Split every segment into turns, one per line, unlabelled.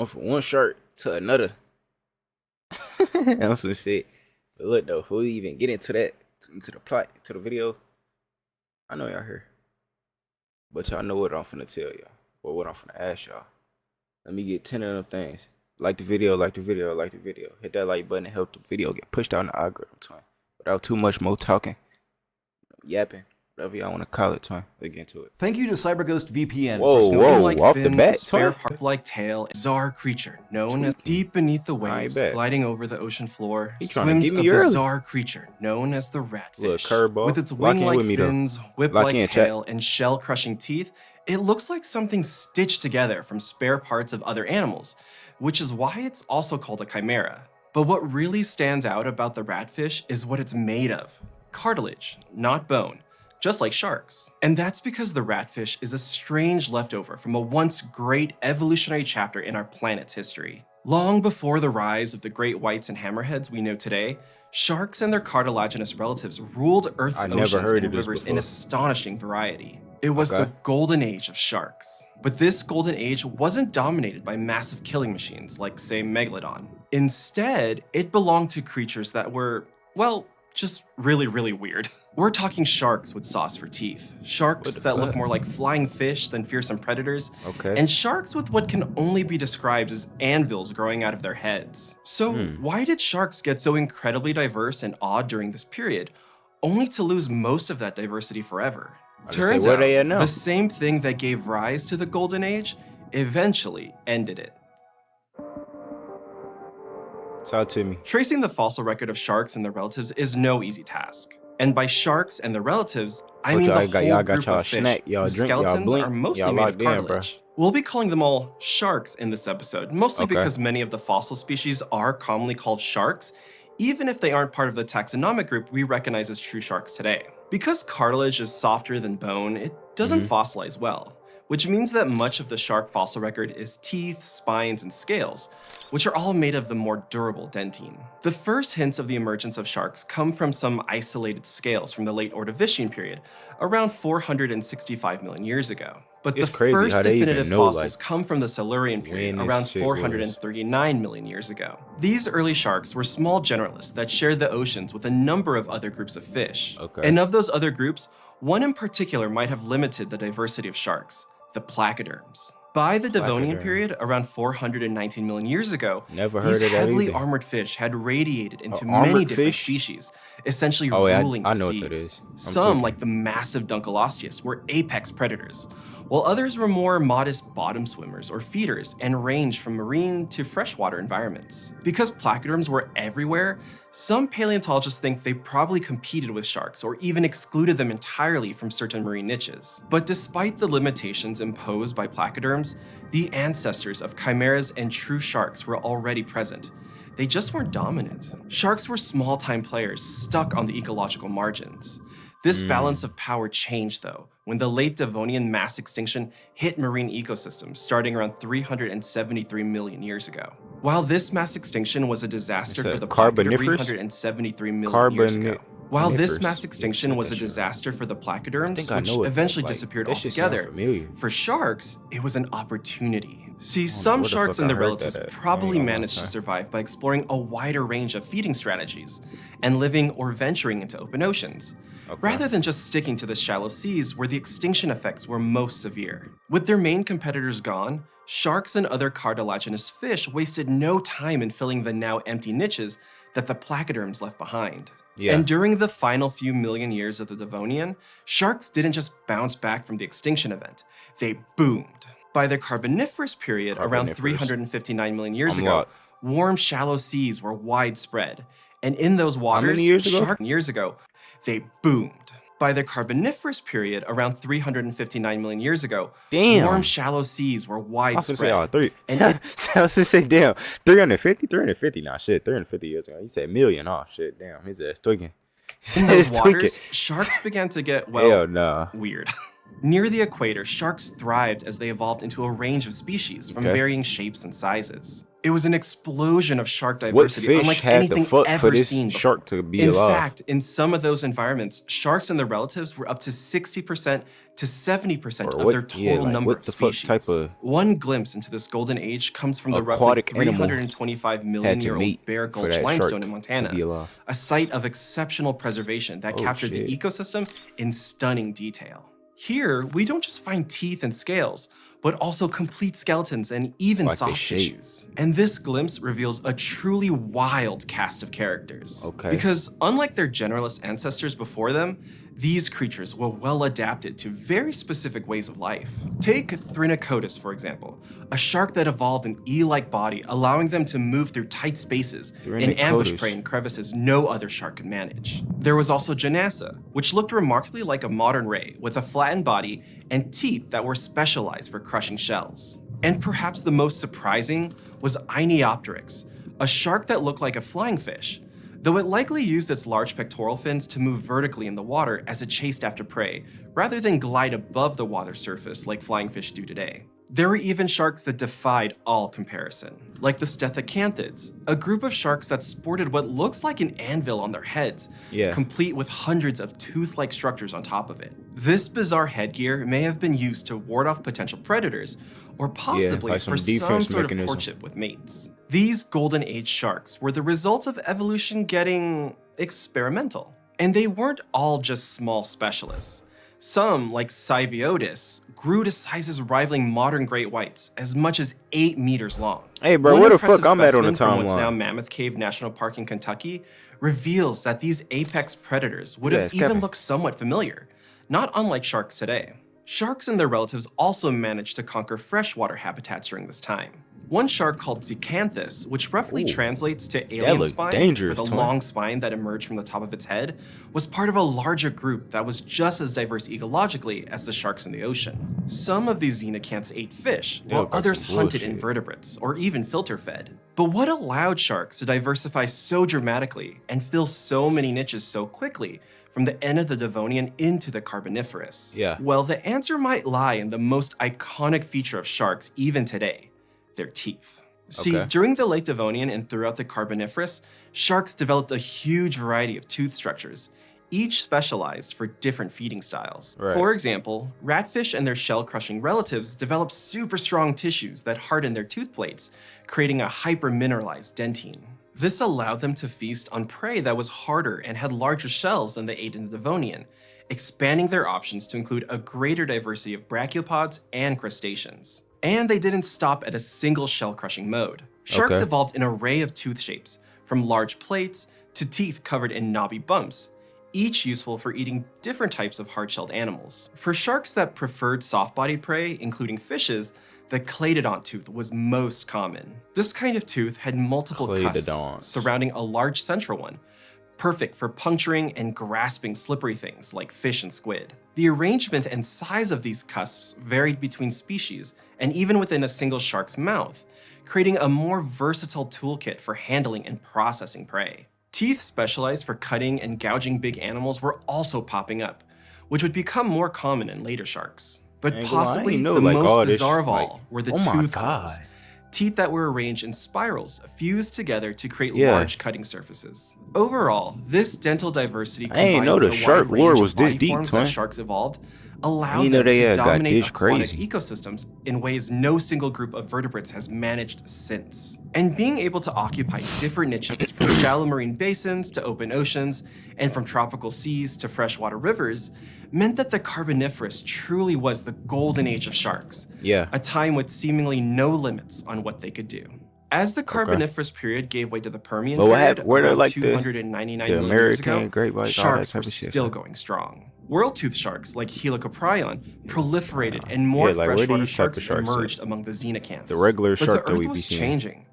Going from one shark to another. That's some shit. But look though, before we even get into that, into the plot, to the video, I know y'all here. But y'all know what I'm finna tell y'all. Or what I'm finna ask y'all. Let me get 10 of them things. Like the video, like the video, like the video. Hit that like button and help the video get pushed out in the algorithm, twin. Without too much more talking. Yapping. Whatever y'all want to call it, twin. Let's get into it.
Thank you to CyberGhost VPN.
Whoa, off the bat,
spare
twin.
part-like tail, bizarre creature known as deep beneath the waves,
bet.
gliding over the ocean floor,
He trying to
swims
get
a
me early.
bizarre creature known as the ratfish.
Little curveball.
With its
Lock in
wing-like
with me, though.
fins,
Lock
whip-like
in, chat.
tail, and shell-crushing teeth, it looks like something stitched together from spare parts of other animals, which is why it's also called a chimera. But what really stands out about the ratfish is what it's made of. Cartilage, not bone, just like sharks. And that's because the ratfish is a strange leftover from a once great evolutionary chapter in our planet's history. Long before the rise of the great whites and hammerheads we know today, sharks and their cartilaginous relatives ruled Earth's
I never
oceans
heard
and
of this
rivers in
before.
astonishing variety. It was
Okay.
the golden age of sharks. But this golden age wasn't dominated by massive killing machines like, say, Megalodon. Instead, it belonged to creatures that were, well, just really, really weird. We're talking sharks with sauce for teeth, sharks
What the
that look
fuck?
more like flying fish than fearsome predators,
Okay.
and sharks with what can only be described as anvils growing out of their heads. So why did sharks get so incredibly diverse and odd during this period, only to lose most of that diversity forever?
was gonna say,
Turns
where
out,
they at now?
the same thing that gave rise to the Golden Age eventually ended it.
Talk to me.
Tracing the fossil record of sharks and their relatives is no easy task. And by sharks and their relatives, I
But
mean
y'all
the
got-
whole
y'all got
group
y'all
of fish
snack, y'all
whose
drink, y'all
skeletons
blink,
are mostly
y'all
made of
locked in, bro.
cartilage. We'll be calling them all sharks in this episode, mostly
Okay.
because many of the fossil species are commonly called sharks, even if they aren't part of the taxonomic group we recognize as true sharks today. Because cartilage is softer than bone, it doesn't
Mm-hmm.
fossilize well, which means that much of the shark fossil record is teeth, spines, and scales, which are all made of the more durable dentine. The first hints of the emergence of sharks come from some isolated scales from the late Ordovician period, around 465 million years ago. But
It's
the
crazy
first
how they even
definitive
know,
fossils
like,
come from the Silurian period,
when this
around
shit was.
439 million years ago. These early sharks were small generalists that shared the oceans with a number of other groups of fish.
Okay.
And of those other groups, one in particular might have limited the diversity of sharks, the placoderms. By the Devonian
Placoderm.
period, around 419 million years ago,
Never heard
these
of that
heavily
either.
armored fish had radiated into
armored
many different
fish?
species, essentially
Oh, yeah,
ruling
I
the
know
seas.
what that is. I'm
Some,
tweaking.
like the massive Dunkleosteus, were apex predators, while others were more modest bottom swimmers or feeders and ranged from marine to freshwater environments. Because placoderms were everywhere, some paleontologists think they probably competed with sharks or even excluded them entirely from certain marine niches. But despite the limitations imposed by placoderms, the ancestors of chimeras and true sharks were already present. They just weren't dominant. Sharks were small-time players stuck on the ecological margins. This balance of power changed, though, when the late Devonian mass extinction hit marine ecosystems starting around 373 million years ago. While this mass extinction was a disaster
It's a
for the
carboniferous?
373 million years ago. While this
Carboniferous.
mass extinction
Yeah,
was a
that shit.
disaster for the
I
placoderms,
think I
which
know it.
eventually
Like,
disappeared
that shit sound
altogether,
familiar.
for sharks, it was an opportunity. See,
know
some
where the
sharks
fuck
and
I
their
heard
relatives
that at. I ain't
probably
gonna lie,
managed to
son.
survive by exploring a wider range of feeding strategies and living or venturing into open oceans, rather than just sticking to the shallow seas where the extinction effects were most severe. With their main competitors gone, sharks and other cartilaginous fish wasted no time in filling the now empty niches that the placoderms left behind.
Yeah.
And during the final few million years of the Devonian, sharks didn't just bounce back from the extinction event, they boomed. By the Carboniferous period, around
Carboniferous.
359 million years
I'm
ago,
locked.
warm, shallow seas were widespread. And in those waters,
years ago?
years ago, they boomed. By the Carboniferous period, around 359 million years ago,
Damn.
warm, shallow seas were
I was
widespread.
gonna say, oh, three.
And
I was gonna say, damn, 350, nah, shit, 350 years ago. He said million, oh shit, damn, his ass tweaking. He
in
said
those
he's tweaking.
waters, sharks began to get, well,
Hell nah.
weird. Near the equator, sharks thrived as they evolved into a range of species from
Okay.
varying shapes and sizes. It was an explosion of shark
What
diversity,
fish
unlike
had the
anything
fuck for
ever
this
seen before.
shark to be
In
alive?
fact, in some of those environments, sharks and their relatives were up to 60% to 70%
Or
of
what-
their total
yeah, like,
number
what
of
the fuck
species.
type of
One glimpse into this golden age comes from the
aquatic
roughly
animal
325 million
had to
year old
meet
Bear
for
Gulch
that
limestone
shark
in
to be
Montana,
alive?
a site of exceptional preservation that
Oh,
captured the
shit.
ecosystem in stunning detail. Here, we don't just find teeth and scales, but also complete skeletons and even
Like the
soft
shape.
tissues. And this glimpse reveals a truly wild cast of characters.
Okay.
Because unlike their generalist ancestors before them, these creatures were well adapted to very specific ways of life. Take Thrinacotis, for example, a shark that evolved an eel-like body, allowing them to move through tight spaces and ambush
Thrinacotis.
prey in crevices no other shark could manage. There was also Janassa, which looked remarkably like a modern ray, with a flattened body and teeth that were specialized for crushing shells. And perhaps the most surprising was Iniopteryx, a shark that looked like a flying fish, though it likely used its large pectoral fins to move vertically in the water as it chased after prey, rather than glide above the water surface like flying fish do today. There were even sharks that defied all comparison, like the Stethocanthidds, a group of sharks that sported what looks like an anvil on their heads,
Yeah.
complete with hundreds of tooth-like structures on top of it. This bizarre headgear may have been used to ward off potential predators, or possibly
like
for
some
some
defense
sort
mechanism.
of courtship with mates. These golden age sharks were the result of evolution getting experimental. And they weren't all just small specialists. Some, like Cyviotis, grew to sizes rivaling modern great whites, as much as 8 meters long.
Hey, bro,
One
where the
impressive
fuck I'm at on the
specimen from what's now
timeline?
Mammoth Cave National Park in Kentucky reveals that these apex predators would
Yeah,
have
it's
even
capping.
looked somewhat familiar, not unlike sharks today. Sharks and their relatives also managed to conquer freshwater habitats during this time. One shark called Zachanthus, which roughly
Ooh,
translates to alien
looked
spine
dangerous,
for the
twin.
long spine that emerged from the top of its head, was part of a larger group that was just as diverse ecologically as the sharks in the ocean. Some of these xenocanths ate fish,
Yeah,
while
that's
others
some
hunted
bullshit.
invertebrates, or even filter-fed. But what allowed sharks to diversify so dramatically and fill so many niches so quickly from the end of the Devonian into the Carboniferous?
Yeah.
Well, the answer might lie in the most iconic feature of sharks even today, their teeth. See,
Okay.
during the late Devonian and throughout the Carboniferous, sharks developed a huge variety of tooth structures, each specialized for different feeding styles.
Right.
For example, ratfish and their shell-crushing relatives developed super strong tissues that hardened their tooth plates, creating a hypermineralized dentine. This allowed them to feast on prey that was harder and had larger shells than they ate in the Devonian, expanding their options to include a greater diversity of brachiopods and crustaceans. And they didn't stop at a single shell-crushing mode. Sharks
Okay.
evolved an array of tooth shapes, from large plates to teeth covered in knobby bumps, each useful for eating different types of hard-shelled animals. For sharks that preferred soft-bodied prey, including fishes, the cladodont tooth was most common. This kind of tooth had multiple cusps
Cladodonts.
surrounding a large central one, perfect for puncturing and grasping slippery things like fish and squid. The arrangement and size of these cusps varied between species and even within a single shark's mouth, creating a more versatile toolkit for handling and processing prey. Teeth specialized for cutting and gouging big animals were also popping up, which would become more common in later sharks. But
Ain't gonna lie, I
possibly
ain't know,
the
like, all
most
this,
bizarre of
like,
all were the
oh my
tooth
God.
quills. Teeth that were arranged in spirals, fused together to create
Yeah.
large cutting surfaces. Overall, this dental diversity
I ain't
combined
know the
with the
shark
wide
lore
range of
was this
body
deep,
forms
twin.
that sharks evolved
I
allowed
ain't know
them
they
to
had got
dominate
this
aquatic
crazy.
ecosystems in ways no single group of vertebrates has managed since. And being able to occupy different niches from shallow marine basins to open oceans, and from tropical seas to freshwater rivers, meant that the Carboniferous truly was the golden age of sharks,
Yeah.
a time with seemingly no limits on what they could do. As the Carboniferous period gave way to the Permian
But what
period,
happened- where they're
around
like the
299
the
million years
American
ago,
great white, all that
sharks
type
were
of shit,
still
huh?
going strong. World-toothed sharks like Helicoprion proliferated, and more
Yeah, like, where
freshwater
these type
sharks
of sharks at?
emerged among the xenocanths.
The regular
but
shark
the
that
Earth
we be
was
seeing.
changing,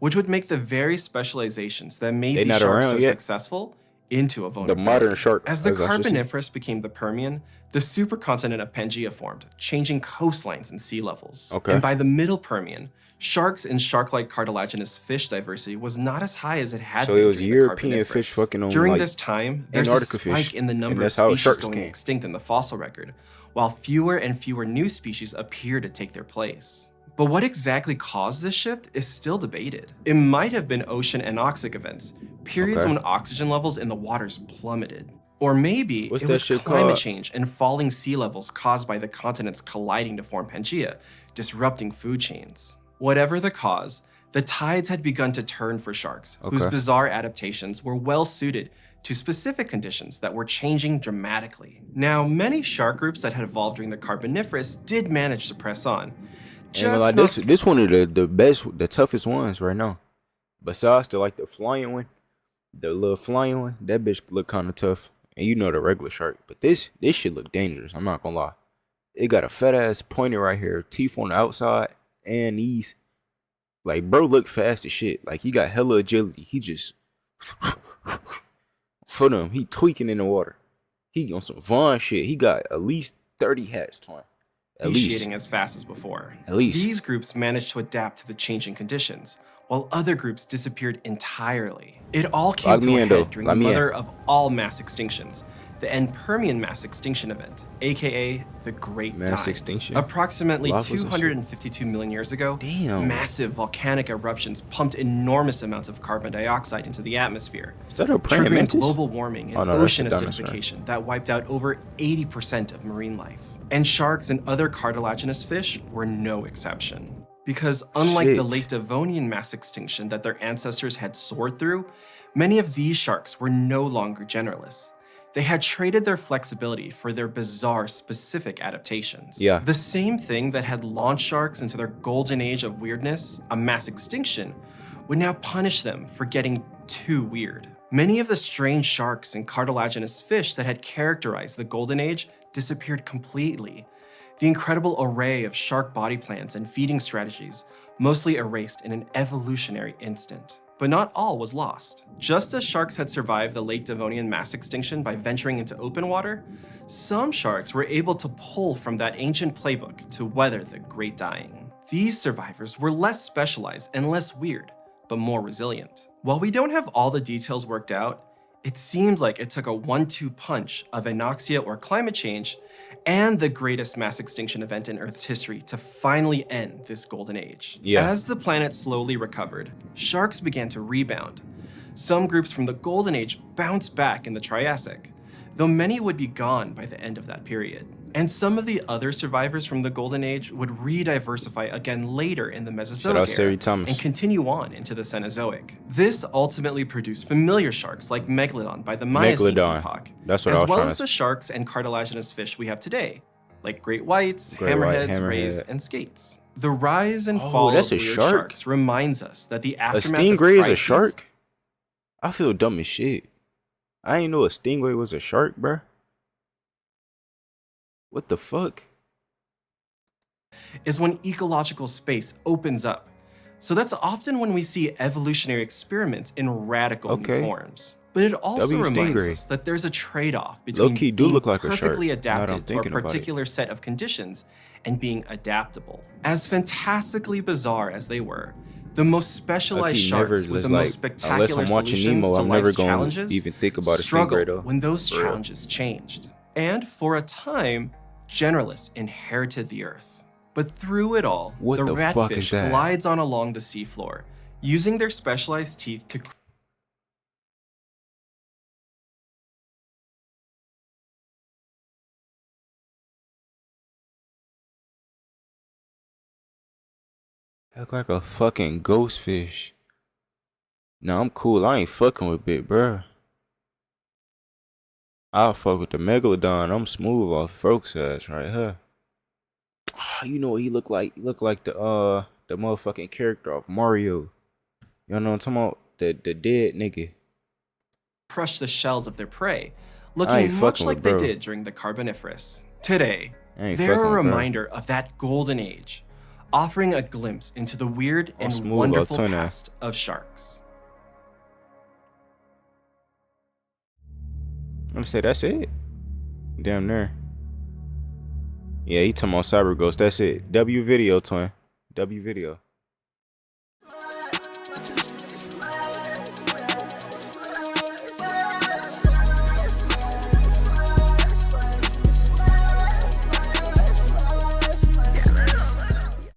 which would make the very specializations that made
They
these
not
sharks so
around yet.
successful into a
The
vulnerability.
modern shark.
As the
as I should say.
Carboniferous became the Permian, the supercontinent of Pangaea formed, changing coastlines and sea levels.
Okay.
And by the middle Permian, sharks and shark-like cartilaginous fish diversity was not as high as it had
So
been
it was
during the
European
Carboniferous.
fish fucking on,
During
like,
this time, there's a
Antarctica
spike
fish,
in the number
and
of
that's how
species
sharks
going
came.
extinct in the fossil record, while fewer and fewer new species appear to take their place. But what exactly caused this shift is still debated. It might have been ocean anoxic events, periods
Okay.
when oxygen levels in the waters plummeted. Or maybe
What's
it
that
was
shit
climate
called?
change and falling sea levels caused by the continents colliding to form Pangaea, disrupting food chains. Whatever the cause, the tides had begun to turn for sharks, whose
Okay.
bizarre adaptations were well suited to specific conditions that were changing dramatically. Now, many shark groups that had evolved during the Carboniferous did manage to press on.
Ain't gonna lie,
Just not
this one of the best, the toughest ones right now. Besides the like the flying one, the little flying one, that bitch look kind of tough. And you know the regular shark, but this shit look dangerous. I'm not gonna lie. It got a fat ass pointer right here, teeth on the outside, and these. Like bro, look fast as shit. Like he got hella agility. He just for them. He tweaking in the water. He on some Vaughn shit. He got at least 30 hats, twin. At least.
appreciating as fast as before.
At least.
These groups managed to adapt to the changing conditions, while other groups disappeared entirely. It all came
Lock
to
me
a
in, though.
head during
Lock
the
me in.
mother of all mass extinctions, the end Permian mass extinction event, aka the Great
Mass
Dying.
extinction?
Approximately
Lavas and shit.
252 million years ago,
Damn.
massive volcanic eruptions pumped enormous amounts of carbon dioxide into the atmosphere,
Is that a praying
triggering
mantis?
global warming and
Oh, no, that's
ocean
a dinosaur.
acidification that wiped out over 80% of marine life. And sharks and other cartilaginous fish were no exception. Because unlike the
Shit.
late Devonian mass extinction that their ancestors had soared through, many of these sharks were no longer generalists. They had traded their flexibility for their bizarre specific adaptations.
Yeah.
The same thing that had launched sharks into their golden age of weirdness, a mass extinction, would now punish them for getting too weird. Many of the strange sharks and cartilaginous fish that had characterized the golden age disappeared completely. The incredible array of shark body plans and feeding strategies mostly erased in an evolutionary instant. But not all was lost. Just as sharks had survived the late Devonian mass extinction by venturing into open water, some sharks were able to pull from that ancient playbook to weather the Great Dying. These survivors were less specialized and less weird, but more resilient. While we don't have all the details worked out, it seems like it took a 1-2 punch of anoxia or climate change and the greatest mass extinction event in Earth's history to finally end this golden age.
Yeah.
As the planet slowly recovered, sharks began to rebound. Some groups from the golden age bounced back in the Triassic, though many would be gone by the end of that period. And some of the other survivors from the golden age would re-diversify again later in the Mesozoic
out
era
Sari Thomas.
and continue on into the Cenozoic. This ultimately produced familiar sharks like Megalodon by the Miocene
Megalodon.
epoch,
That's what I
as
was
well
trying
as
to-
the sharks and cartilaginous fish we have today, like great whites,
Great white,
hammerheads, rays,
hammerhead.
and skates. The rise and
Oh,
fall
that's
of
a
weird
shark?
sharks reminds us that the
A
aftermath
stingray
of
is a
crises-
shark? I feel dumb as shit. I ain't know a stingray was a shark, bruh. What the fuck?
is when ecological space opens up. So that's often when we see evolutionary experiments in radical
Okay.
new forms. But it also
W
reminds
stingray.
us that there's a trade-off between
Low-key do
being
look like a shark,
perfectly
now that I'm
adapted to a
thinking about it.
particular set of conditions and being adaptable. As fantastically bizarre as they were, the most specialized
Low-key
sharks
never
with
was
the
like,
most spectacular
unless I'm watching
solutions
Nemo,
to
I'm never
life's
gonna
challenges
even think about a
struggled
stingray though.
when those
For real.
challenges changed. And for a time, generalists inherited the earth. But through it all,
What
the
the fuck is
ratfish
that?
glides on along the seafloor, using their specialized teeth to
Look like a fucking ghost fish. Nah, I'm cool. I ain't fucking with Big Bruh. I'll fuck with the Megalodon. I'm smooth off folks' ass right here. You know what he look like? He look like the motherfucking character of Mario. Y'all know what I'm talking about? The dead nigga.
crush the shells of their prey,
I
looking
ain't
much
fucking
like
with
they
bro.
did during the Carboniferous. Today,
I ain't
they're
fucking
a
with bro.
reminder of that golden age, offering a glimpse into the weird and
smooth,
wonderful
I'll tune in.
past of sharks.
I'm gonna say that's it. Damn near. Yeah, he talking about Cyber Ghost. That's it. W video, twin. W video.